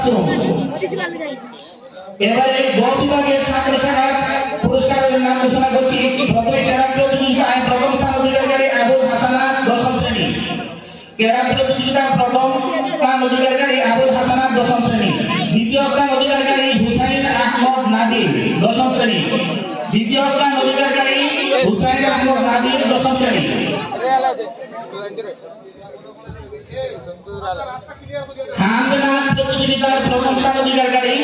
তাবাসসুম। এবারে গ বিভাগের ছাত্র শাখার পুরস্কারের নাম ঘোষণা করছি। প্রথমে ক্যারাম প্রতিযোগিতায় প্রথম স্থান অধিকারী আবুল হাসানাত দশম শ্রেণী। ক্যারাম প্রতিযোগিতার প্রথম স্থান অধিকারী আবুল হাসানাত দশম শ্রেণী। দ্বিতীয় স্থান অধিকারী হুসাইন আহমদ নাদির দশম শ্রেণী। দ্বিতীয় স্থান অধিকারী হুসাইন আহমদ নাদির দশম শ্রেণী। হামদনাথ প্রতিযোগিতার প্রথম স্থান অধিকারী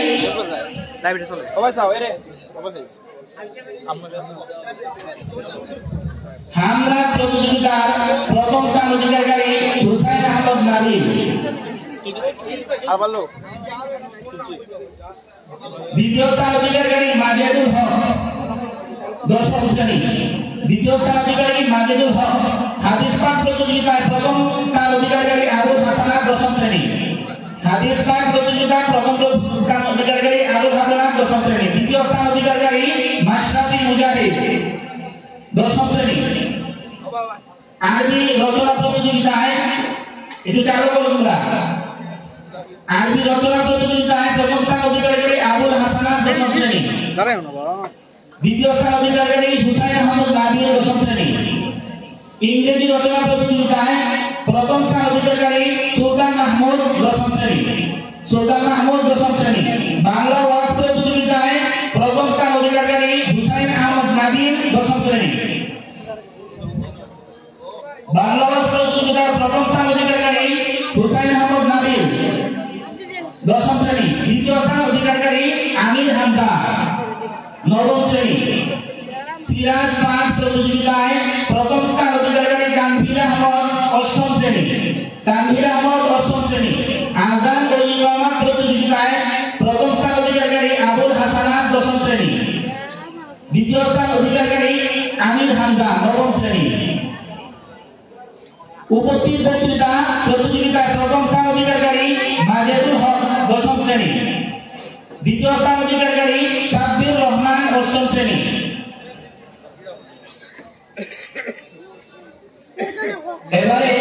হামলাত প্রতিযোগিতার প্রথম স্থান অধিকারী হুসাইন আহমদ নাদির। দ্বিতীয় স্থান অধিকারী মাজেদুল হক দশম শ্রেণী। দ্বিতীয় স্থান অধিকারী মাজেদুল হক। হাদিস পাঠ প্রতিযোগিতায় প্রথম স্থান অধিকারী আবুল হাসানাত দশম শ্রেণী। হাদিস পাঠ প্রতিযোগিতায় প্রথম স্থান অধিকারী আবুল হাসানাত দশম শ্রেণী। দ্বিতীয় স্থান অধিকারী মাশরাফি মুজাহিদ দশম শ্রেণী। আরবি রচনা প্রতিযোগিতায় একটু চালু করুন না। আরবি রচনা প্রতিযোগিতায় প্রথম স্থান অধিকারী আবুল হাসানাত দশম শ্রেণী। দ্বিতীয় স্থান অধিকারী হুসাইন আহমদ নাদির দশম শ্রেণী। ইংরেজি রচনা প্রতিযোগিতায় প্রথম স্থান অধিকারী সুলতান মাহমুদ দশম শ্রেণী। সুলতান মাহমুদ দশম শ্রেণী। বাংলা ওয়াজ প্রতিযোগিতায় প্রথম স্থান অধিকারী হুসাইন আহমদ নাদির দশম শ্রেণী। বাংলা ওয়াজ প্রতিযোগিতার প্রথম স্থান অধিকারী হুসাইন আহমদ নাদির দশম শ্রেণী। দ্বিতীয় স্থান অধিকারী আমির হামজা নবম শ্রেণী। সিরাজ পাঠ প্রতিযোগিতায় প্রথম স্থান অধিকারী তানভীর আহমদ অষ্টম শ্রেণী। তানভীর আহমদ অষ্টম শ্রেণী। আযান ও ইকামত প্রতিযোগিতায় প্রথম স্থান অধিকারী আবুল হাসানাত দশম শ্রেণী। দ্বিতীয় স্থান অধিকারী আমির হামজা নবম শ্রেণী। উপস্থিত বক্তৃতা প্রতিযোগিতায় প্রথম স্থান অধিকারী মাজেদুল হক দশম শ্রেণী। দ্বিতীয় স্থান অধিকারী সাব্বির রহমান অষ্টম শ্রেণী। এবারে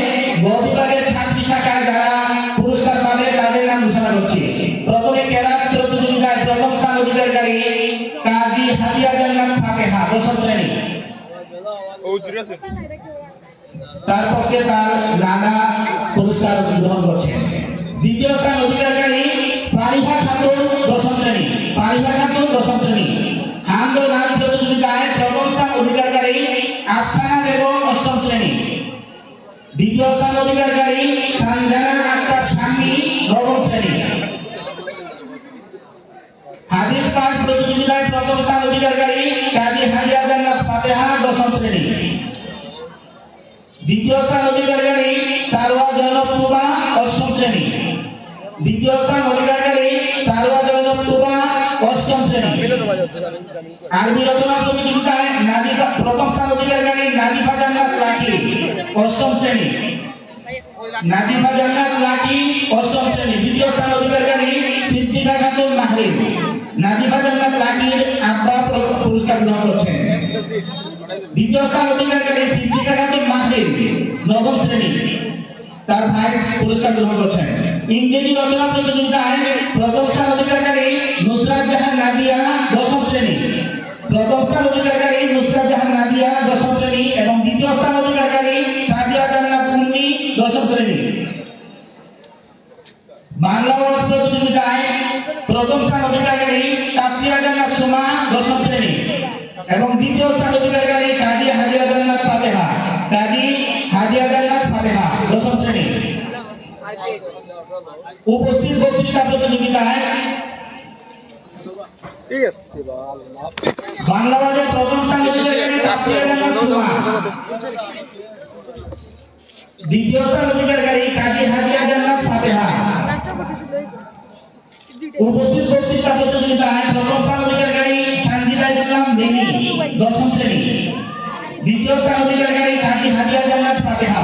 গ বিভাগের ছাত্রী শাখায় যারা পুরস্কার পাবে তাদের নাম ঘোষণা করছি। প্রথমে কেরাত প্রতিযোগিতায় প্রথম স্থান অধিকারী কাজী হাদিয়া জান্নাত ফাতেহা দশম শ্রেণী। তার পক্ষে তার নানা পুরস্কার গ্রহণ করছেন। দ্বিতীয় স্থান অধিকারী ফারিহা খাতুন দশম শ্রেণী। ফারিহা খাতুন দশম শ্রেণী। হামদ নাচ প্রতিযোগিতায় প্রথম স্থান অধিকারী আফসানা বেগম অষ্টম শ্রেণী। দ্বিতীয় স্থান অধিকারী সানজানা আক্তার শামী নবম শ্রেণী। হাদিস পাঠ প্রতিযোগিতায় প্রথম স্থান অধিকারী কাজী হাদিয়া জান্নাত ফাতেহা দশম শ্রেণী। দ্বিতীয় স্থান অধিকারী সারওয়া জয়নব তুবা অষ্টম শ্রেণী। দ্বিতীয় স্থান অধিকারী সারওয়া জয়নব তুবা অষ্টম শ্রেণী। আরবি রচনা প্রতিযোগিতায় নাদিফা প্রথম স্থান অধিকারী নাদিফা জান্নাত লাকি অষ্টম শ্রেণী। নাদিফা জান্নাত লাকি অষ্টম শ্রেণী। দ্বিতীয় স্থান অধিকারী সিদ্দিকা খাতুন মাহরিন। নাদিফা জান্নাত লাকির আব্বা পুরস্কার গ্রহণ করছেন। দ্বিতীয় স্থান অধিকারী সিদ্দিকা খাতুন মাহরিন নবম শ্রেণী। তার ভাই পুরস্কার গ্রহণ করছেন। ইংরেজি রচনা প্রতিযোগিতায় প্রথম স্থান অধিকারী নুসরাত জাহান নাদিয়া দশম শ্রেণী। প্রথম স্থান অধিকারী নুসরাত জাহান নাদিয়া দশম শ্রেণী এবং দ্বিতীয় স্থান অধিকারী সাদিয়া জান্নাত মুন্নি দশম শ্রেণী। বাংলা ওয়াজ প্রতিযোগিতায় প্রথম স্থান অধিকারী তাফসিরা জান্নাত সুমা দশম শ্রেণী এবং দ্বিতীয় স্থান অধিকারী কাজী হাদিয়া জান্নাত ফাতেহা। কাজী হাদিয়া জান্নাত ফাতেহা দশম শ্রেণী। উপস্থিত বক্তৃতা প্রতিযোগিতায় বাংলা ওয়াজের প্রথম স্থান অধিকারী তাফসিরা জান্নাত সুমা। দ্বিতীয় স্থান অধিকারী কাজী হাদিয়া জান্নাত ফাতেহা। উপস্থিত বক্তৃতা প্রতিযোগিতায় প্রথম স্থান অধিকারী সানজিদা ইসলাম দেনী দশম শ্রেণী। দ্বিতীয় স্থান অধিকারী কাজী হাদিয়া জান্নাত ফাতেহা।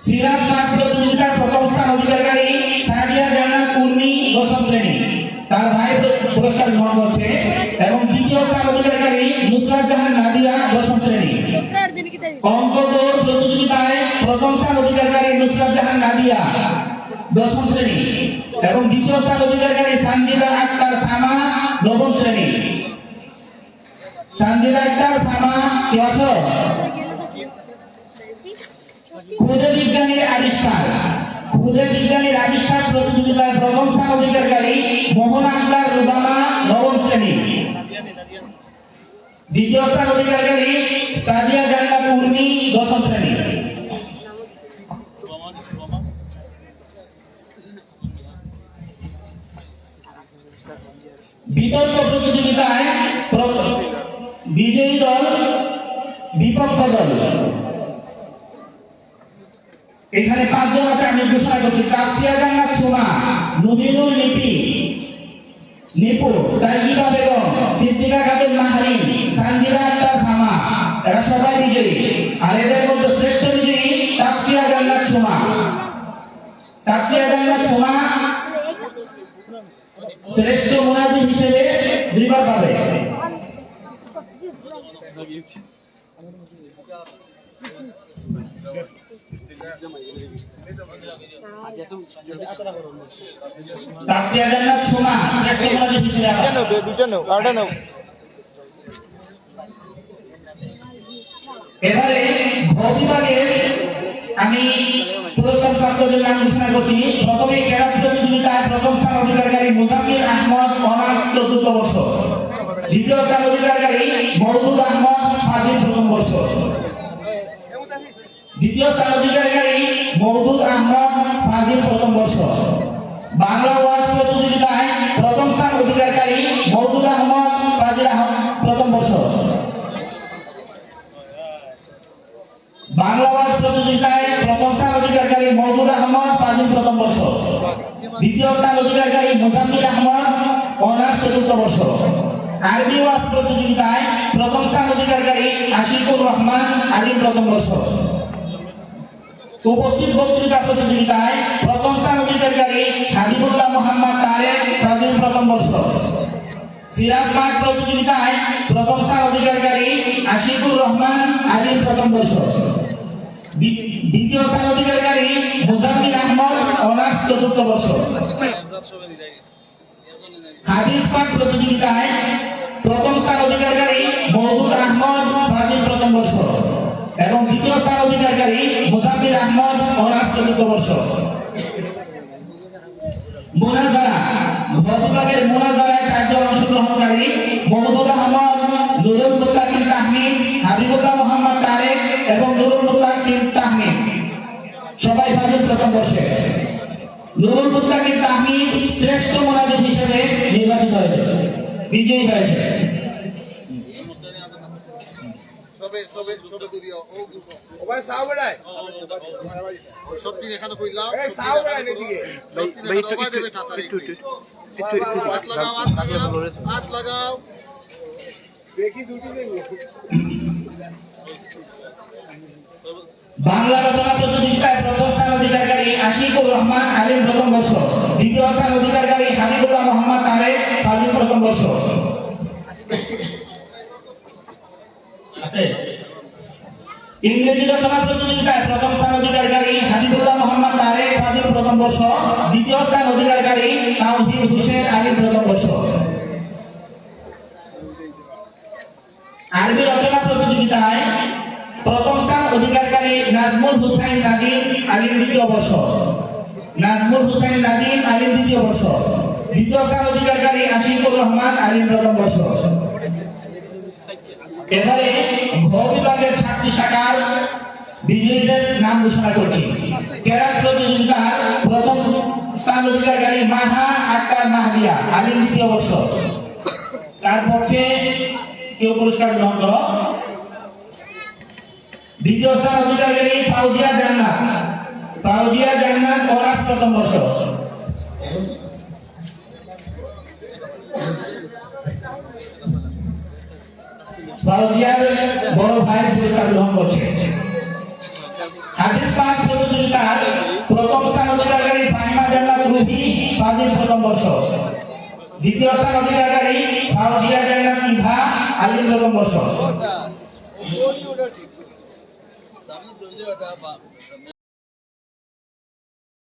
সিরাত পাঠ প্রতিযোগিতার প্রথম স্থান অধিকারী সাদিয়া জান্নাত মুন্নি দশম শ্রেণী। তার ভাই পুরস্কার গ্রহণ করছে এবং দ্বিতীয় স্থান অধিকারী নুসরাত জাহান নাদিয়া দশম শ্রেণী। অঙ্ক দৌড় প্রতিযোগিতায় প্রথম স্থান অধিকারী নুসরাত জাহান নাদিয়া। দশম শ্রেণী এবং দ্বিতীয় স্থান অধিকারী সানজিদা আক্তার সামা নবম শ্রেণী। সানজিদা আক্তার সামা কি আছো? খুদে বিজ্ঞানীর আবিষ্কার প্রতিযোগিতায় প্রথম স্থান অধিকারী মোহন আক্তার রুবামা নবম শ্রেণী। দ্বিতীয় স্থান অধিকারী সাদিয়া জান্নাত উর্মি দশম শ্রেণী। বিতর্ক প্রতিযোগিতায় বিজয়ী দল বিপক্ষ দল। এখানে 5 জন আছে, আমি ঘোষণা করছি। তাফসিয়া জান্নাত সুমা, নুহিনুল নিপু, তাইবা বেগম, সিদ্দিকা খাতুন মাহরিন, সানজিদা আক্তার সামা, এরা সবাই বিজয়ী। আর এদের মধ্যে শ্রেষ্ঠ বিজয়ী তাফসিয়া জান্নাত সুমা। শ্রেষ্ঠ মুনাজিম হিসেবে 2 বার পাবে। তাফসিয়া জান্নাত সুমা শ্রেষ্ঠ মুনাজিম হিসেবে এবারে ঘ বিভাগের আমি পুরস্কার প্রাপ্তদের নাম ঘোষণা করছি। প্রথমে ক্যারাত প্রতিযোগিতায় প্রথম স্থান অধিকারী মুজাম্মিল আহমদ অনার্স চতুর্থ বর্ষ। দ্বিতীয় স্থান অধিকারী মওদুদ আহমদ ফাজিল প্রথম বর্ষ। দ্বিতীয় স্থান অধিকারী মওদুদ আহমদ ফাজিল প্রথম বর্ষ। বাংলা ওয়াজ প্রতিযোগিতায় প্রথম স্থান অধিকারী মওদুদ আহমদ ফাজিল প্রথম বর্ষ। বাংলা ওয়াজ প্রতিযোগিতায় প্রথম স্থান অধিকারী মওদুদ আহমদ ফাজিল প্রথম বর্ষ। দ্বিতীয় স্থান অধিকারী মুজাম্মিল আহমদ অনার্স চতুর্থ বর্ষ। আরবি ওয়াজ প্রতিযোগিতায় প্রথম স্থান অধিকারী আশিকুর রহমান আলিম প্রথম বর্ষ। উপস্থিত বক্তৃতা প্রতিযোগিতায় প্রথম স্থান অধিকারী হাবিবুল্লাহ মোহাম্মদ তারেক ফাজিল প্রথম বর্ষ। সিরাত পাঠ প্রতিযোগিতায় প্রথম স্থান অধিকারী আশিকুর রহমান আলিম প্রথম বর্ষ। দ্বিতীয় স্থান অধিকারী মুজাম্মিল আহমদ অনার্স চতুর্থ বর্ষ। হাদিস পাঠ প্রতিযোগিতায় প্রথম স্থান অধিকারী মওদুদ আহমদ ফাজিল প্রথম বর্ষ এবং দ্বিতীয় স্থান অধিকারী মুজাম্মিল আহমদ অনার্স চতুর্থ বর্ষ। মুনাজারা ঘ বিভাগের মুনাজারায় 4 জন অংশগ্রহণকারী মওদুদ আহমদ, নুরুল মুত্তাকিন তাহমিদ, হাবিবুল্লাহ মোহাম্মদ তারেক এবং নুরুল মুত্তাকিন তাহমিদ সবাই ফাজিল প্রথম বর্ষে। নুরুল মুত্তাকিন তাহমিদ শ্রেষ্ঠ মুনাজিম হিসেবে নির্বাচিত হয়েছে, বিজয়ী হয়েছে। বাংলা রচনা প্রতিযোগিতায় প্রথম স্থান অধিকারী আশিকুর রহমান আলিম প্রথম বর্ষ। দ্বিতীয় স্থান অধিকারী হাবিবুল্লাহ মোহাম্মদ তারেক ফাজিল প্রথম বর্ষ। ইংরেজি রচনা প্রতিযোগিতায় প্রথম স্থান অধিকারী হাবিবুল্লাহ মোহাম্মদ তারেক ফাজিল প্রথম বর্ষ। দ্বিতীয় স্থান অধিকারী তাওহিদ হোসেন আলিম প্রথম বর্ষ। আরবি রচনা প্রতিযোগিতায় প্রথম স্থান অধিকারী নাজমুল হুসাইন নাদিম আলিম দ্বিতীয় বর্ষ। নাজমুল হুসাইন নাদিম আলিম দ্বিতীয় বর্ষ। দ্বিতীয় স্থান অধিকারী আশিকুর রহমান আলিম প্রথম বর্ষ। এবারে ঘ বিভাগের 4টি শাখার বিজয়ীদের নাম ঘোষণা করছি। ক্যারাত প্রতিযোগিতার প্রথম স্থান অধিকারী মাহা আক্তার মাহদিয়া আলিম দ্বিতীয় বর্ষ। তার পক্ষে কেউ পুরস্কার গ্রহণ করো। দ্বিতীয় স্থান অধিকারী ফাউজিয়া জান্নাত অনার্স প্রথম বর্ষ। ফাউজিয়ার বড় ভাই পুরস্কার গ্রহণ করছে। হাদিস পাঠ প্রতিযোগিতার প্রথম স্থান অধিকারী ফাহিমা জান্নাত রুহি ফাজিল প্রথম বর্ষ। দ্বিতীয় স্থান অধিকারী ফাউজিয়া জান্নাত ইভা আলিম প্রথম বর্ষ।